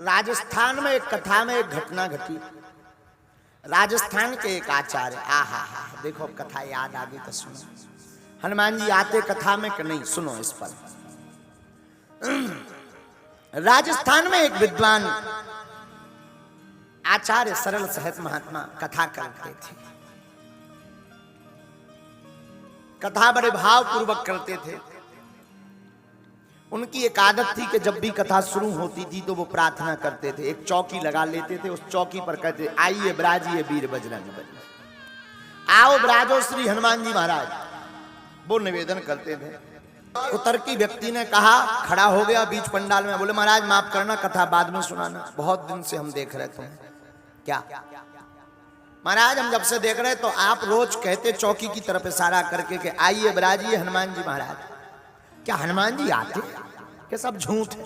राजस्थान में एक कथा में एक घटना घटी। राजस्थान के एक आचार्य, देखो कथा याद आ गई तो सुनो। हनुमान जी आते कथा में कि नहीं, सुनो इस पर। राजस्थान में एक विद्वान आचार्य सरल सहज महात्मा कथा करते थे। कथा बड़े भाव पूर्वक करते थे। उनकी एक आदत थी कि जब भी कथा शुरू होती थी तो वो प्रार्थना करते थे। एक चौकी लगा लेते थे, उस चौकी पर कहते, आइए ब्राजिए वीर बजरंग बली, आओ ब्राजो श्री हनुमान जी महाराज। वो निवेदन करते थे। उतर की व्यक्ति ने कहा, खड़ा हो गया बीच पंडाल में, बोले महाराज माफ करना, कथा बाद में सुनाना, बहुत दिन से हम देख रहे तुम्हें। क्या महाराज, हम जब से देख रहे तो आप रोज कहते चौकी की तरफ इशारा करके कि आइए ब्राजिए हनुमान जी महाराज। क्या हनुमान जी आते? क्या सब झूठ है,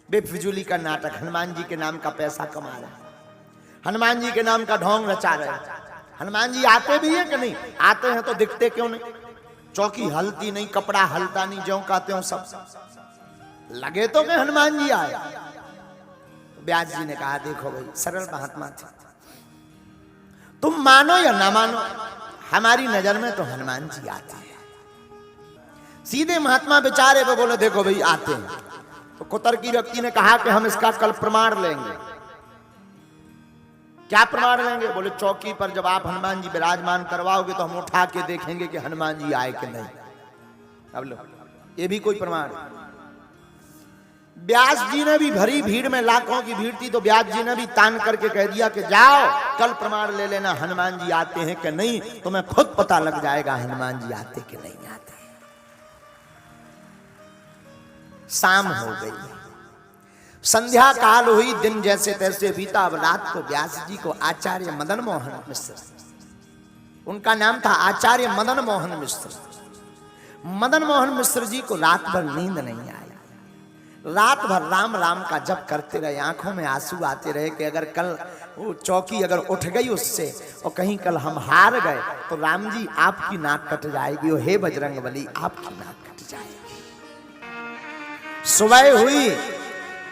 बेफिजूली का नाटक। हनुमान जी के नाम का पैसा कमा रहे हैं, हनुमान जी के नाम का ढोंग रचा रहे हैं। हनुमान जी आते भी हैं कि नहीं? आते हैं तो दिखते क्यों नहीं? चौकी हलती नहीं, कपड़ा हलता नहीं, ज्यों कहते हो सब लगे तो कि हनुमान जी आए। व्यास जी ने कहा, देखो भाई सरल महात्मा थे, तुम मानो या ना मानो, हमारी नजर में तो हनुमान जी आते हैं। सीधे महात्मा बेचारे पे बोले, देखो भाई आते हैं। तो कुतर की व्यक्ति ने कहा कि हम इसका कल प्रमाण लेंगे। क्या प्रमाण लेंगे? बोले चौकी पर जब आप हनुमान जी विराजमान करवाओगे तो हम उठा के देखेंगे कि हनुमान जी आए कि नहीं। अब लो, ये भी कोई प्रमाण है। व्यास जी ने भी, भरी भीड़ में लाखों की भीड़ थी, तो व्यास जी ने भी तान करके कह दिया कि जाओ कल प्रमाण ले लेना, हनुमान जी आते हैं कि नहीं, तुम्हें खुद पता लग जाएगा हनुमान जी आते कि नहीं आते। शाम हो गई, संध्या काल हुई, दिन जैसे तैसे बीता। अब रात को व्यास जी को आचार्य मदन मोहन मिश्र, उनका नाम था आचार्य मदन मोहन मिश्र। मदन मोहन मिश्र जी को रात भर नींद नहीं आई। रात भर राम राम का जप करते रहे, आंखों में आंसू आते रहे कि अगर कल वो चौकी अगर उठ गई उससे और कहीं कल हम हार गए तो राम जी आपकी नाक कट जाएगी, और हे बजरंग बली आपकी नाक कट जाएगी। सुबह हुई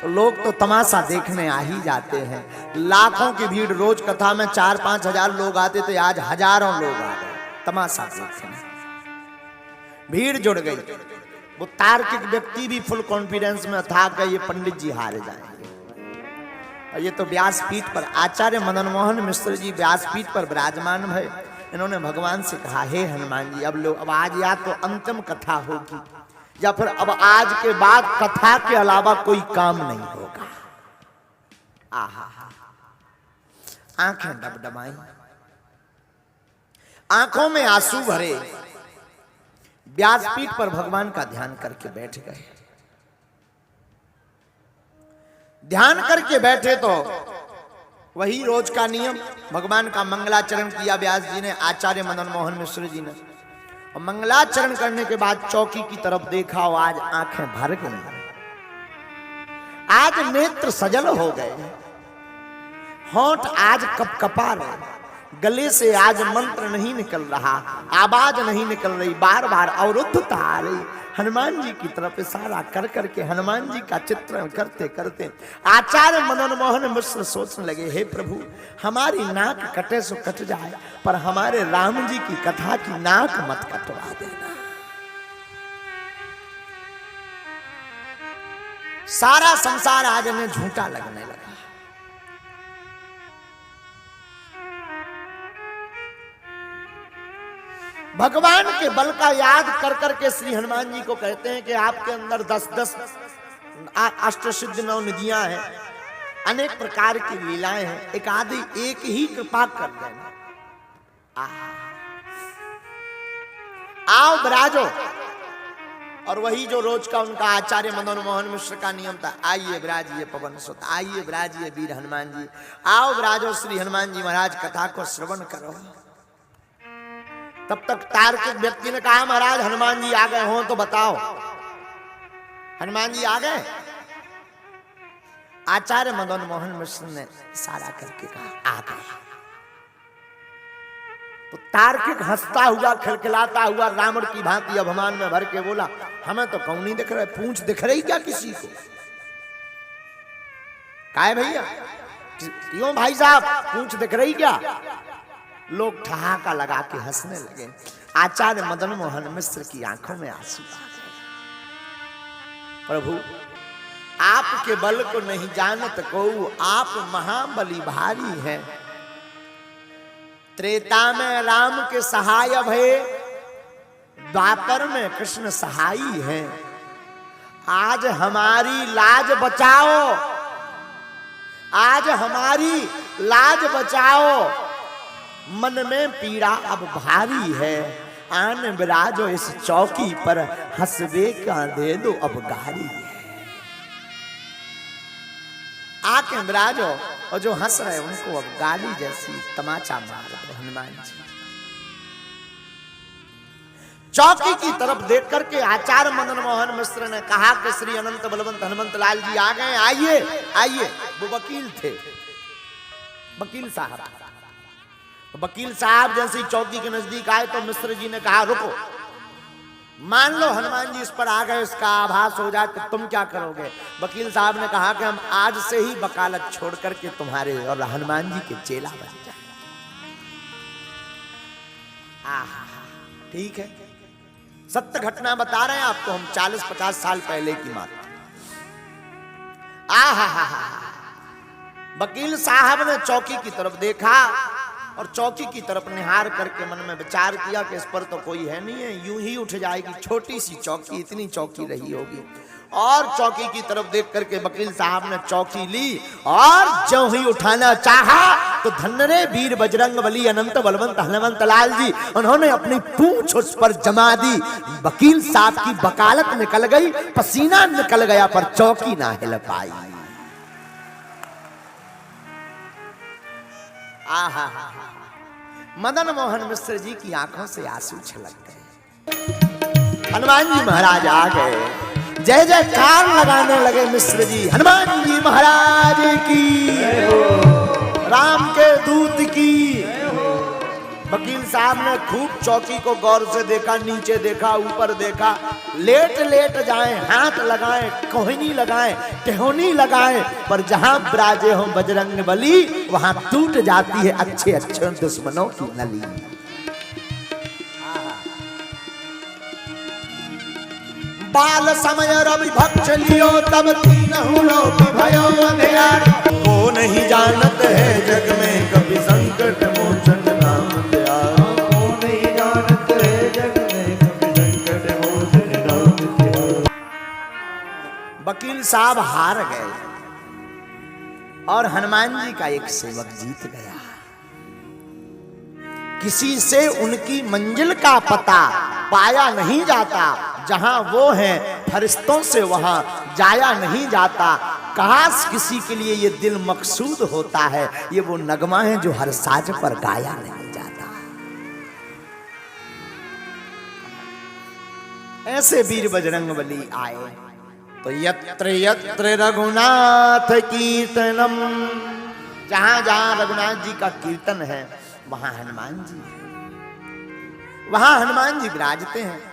तो लोग तो तमाशा देखने आ ही जाते हैं। लाखों की भीड़, रोज कथा में 4-5 हजार लोग आते थे, आज हजारों लोग आ गए तमाशा देखने। भीड़ जुड़ गई। वो तार्किक व्यक्ति भी फुल कॉन्फिडेंस में था कि ये पंडित जी हार जाएंगे। और ये तो व्यासपीठ पर आचार्य मदन मोहन मिश्र जी व्यासपीठ पर विराजमान है। इन्होंने भगवान से कहा, हे हनुमान जी, अब आज या तो अंतिम कथा होगी या फिर अब आज के बाद कथा के अलावा कोई काम नहीं होगा। आंखें डबडबाई, आंखों में आंसू भरे, व्यासपीठ पर भगवान का ध्यान करके बैठ गए। ध्यान करके बैठे तो वही रोज का नियम, भगवान का मंगलाचरण किया व्यास जी ने, आचार्य मदन मोहन मिश्र जी ने। और मंगलाचरण करने के बाद चौकी की तरफ देखा और आज आंखें भर गई, आज नेत्र सजल हो गए, होंठ आज कपकपा रहे, गले से आज मंत्र नहीं निकल रहा, आवाज नहीं निकल रही, बार बार अवरुद्धता आ रही। हनुमान जी की तरफ इशारा कर करके हनुमान जी का चित्रण करते करते आचार्य मदन मोहन मिश्र सोचने लगे, हे प्रभु, हमारी नाक कटे सो कट जाए, पर हमारे राम जी की कथा की नाक मत कटवा देना। सारा संसार आज इन्हें झूठा लगने लगा। भगवान के बल का याद कर करके श्री हनुमान जी को कहते हैं कि आपके अंदर 10-10 अष्टसिद्धि 9 निधियां हैं, अनेक प्रकार की लीलाएं हैं, एक आदि एक ही कृपा कर देना। आओ विराजो। और वही जो रोज का उनका आचार्य मदन मोहन मिश्र का नियम था, आइए विराजिए पवन सुत, आइए विराजिए वीर हनुमान जी, आओ विराजो श्री हनुमान जी महाराज, कथा को श्रवण करो। तब तक तार्किक व्यक्ति ने कहा, महाराज हनुमान जी आ गए हो तो बताओ। हनुमान जी आ गए? आचार्य मदन मोहन मिश्र ने इशारा करके कहा, आ गए। तो तार्किक हंसता हुआ खिलखिलाता हुआ रावण की भांति अभिमान में भर के बोला, हमें तो कौन नहीं दिख रहा है, पूंछ दिख रही क्या किसी को? काय भैया, क्यों भाई साहब पूंछ दिख रही क्या? लोग ठहाका लगा के हंसने लगे। आचार्य मदन मोहन मिश्र की आंखों में आंसू आ गए। प्रभु आपके बल को नहीं जानत को, आप महाबली भारी हैं। त्रेता में राम के सहाय भये, द्वापर में कृष्ण सहाई हैं। आज हमारी लाज बचाओ, आज हमारी लाज बचाओ, मन में पीड़ा अब भारी है। आन बिराजो इस चौकी पर, हंसबे का दे दो अब गारी है। आके बिराजो और जो हंस रहे उनको अब गाली जैसी तमाचा मार दो हनुमान जी। चौकी की तरफ देख करके आचार्य मदन मोहन मिश्र ने कहा कि श्री अनंत बलवंत हनुमंत लाल जी आ गए, आइए आइए। वो वकील थे, वकील साहब। वकील साहब जैसे चौकी के नजदीक आए तो मिश्र जी ने कहा रुको, मान लो हनुमान जी इस पर आ गए, इसका आभास हो जाए तो तुम क्या करोगे? वकील साहब ने कहा कि हम आज से ही वकालत छोड़ करके तुम्हारे और हनुमान जी के चेला बन जाए। आहा, ठीक है, सत्य घटना बता रहे हैं आपको हम, 40-50 साल पहले की बात। आहा, वकील साहब ने चौकी की तरफ देखा और चौकी की तरफ निहार करके मन में विचार किया कि इस पर तो कोई है नहीं है, यूं ही उठ जाएगी, छोटी सी चौकी, इतनी चौकी रही होगी। और चौकी की तरफ देख करके वकील साहब ने चौकी ली और जो ही उठाना चाहा तो धन्य वीर बजरंगबली अनंत बलवंत हनुमंत लाल जी, उन्होंने अपनी पूंछ उस पर जमा दी। वकील साहब की वकालत निकल गई, पसीना निकल गया, पर चौकी ना हिल पाई। आहा, मदन मोहन मिश्र जी की आंखों से आंसू छलक गए। हनुमान जी महाराज आ गए, जय जयकार लगाने लगे मिश्र जी। हनुमान जी महाराज की, राम के दूत की। वकील साहब ने खूब चौकी को गौर से देखा, नीचे देखा, ऊपर देखा, लेट लेट जाएं, हाथ लगाएं, कोहनी लगाएं, टेहोनी लगाएं, पर जहां विराजे हो बजरंगबली वहां टूट जाती है अच्छे अच्छे दुश्मनों की नली। बाल समय रवि भक्ष लियो तब तीनहु लोक भयो अंधियार। को नहीं जानत है जग में कभी संकट मोचन नाम त्याग। को नहीं जानत है जग में कभी संकट मोचन नाम त्याग। वकील साहब हार गए और हनुमान जी का एक सेवक जीत गया। किसी से उनकी मंजिल का पता पाया नहीं जाता, जहां वो हैं फरिश्तों से वहां जाया नहीं जाता। काश किसी के लिए ये दिल मकसूद होता है, ये वो नगमा है जो हर साज पर गाया नहीं जाता। ऐसे वीर बजरंगबली आए तो यत्र यत्र रघुनाथ कीर्तनम, जहां जहां रघुनाथ जी का कीर्तन है वहां हनुमान जी है, वहां हनुमान जी विराजते हैं।